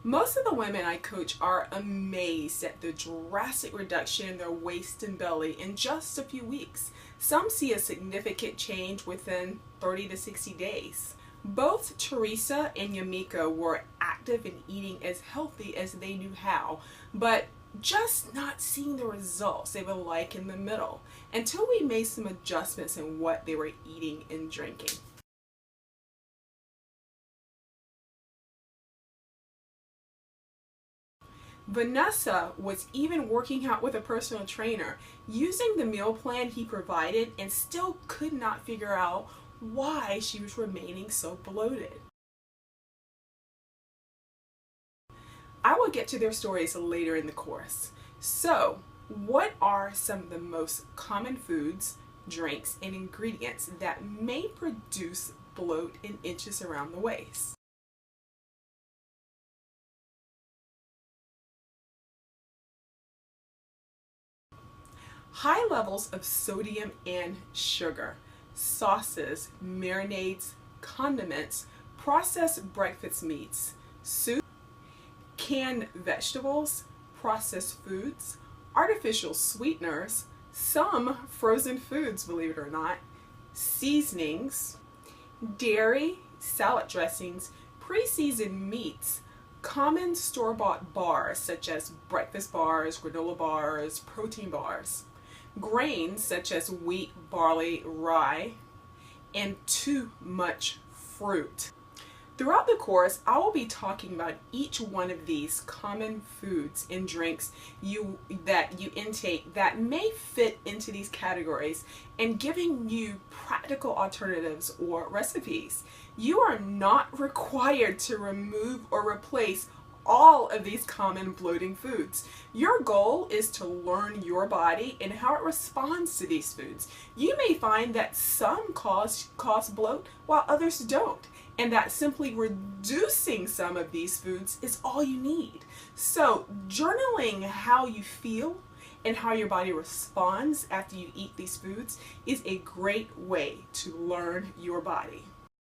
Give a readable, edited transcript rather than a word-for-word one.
Most of the women I coach are amazed at the drastic reduction in their waist and belly in just a few weeks. Some see a significant change within 30 to 60 days. Both Teresa and Yamika were active in eating as healthy as they knew how, but just not seeing the results they would like in the middle until we made some adjustments in what they were eating and drinking. Vanessa was even working out with a personal trainer using the meal plan he provided and still could not figure out why she was remaining so bloated. I will get to their stories later in the course. So, what are some of the most common foods, drinks, and ingredients that may produce bloat in inches around the waist? High levels of sodium and sugar, sauces, marinades, condiments, processed breakfast meats, soup, canned vegetables, processed foods, artificial sweeteners, some frozen foods, believe it or not, seasonings, dairy, salad dressings, pre-seasoned meats, common store-bought bars such as breakfast bars, granola bars, protein bars, grains such as wheat, barley, rye, and too much fruit. Throughout the course, I will be talking about each one of these common foods and drinks that you intake that may fit into these categories and giving you practical alternatives or recipes. You are not required to remove or replace all of these common bloating foods. Your goal is to learn your body and how it responds to these foods. You may find that some cause bloat while others don't, and that simply reducing some of these foods is all you need. So journaling how you feel and how your body responds after you eat these foods is a great way to learn your body.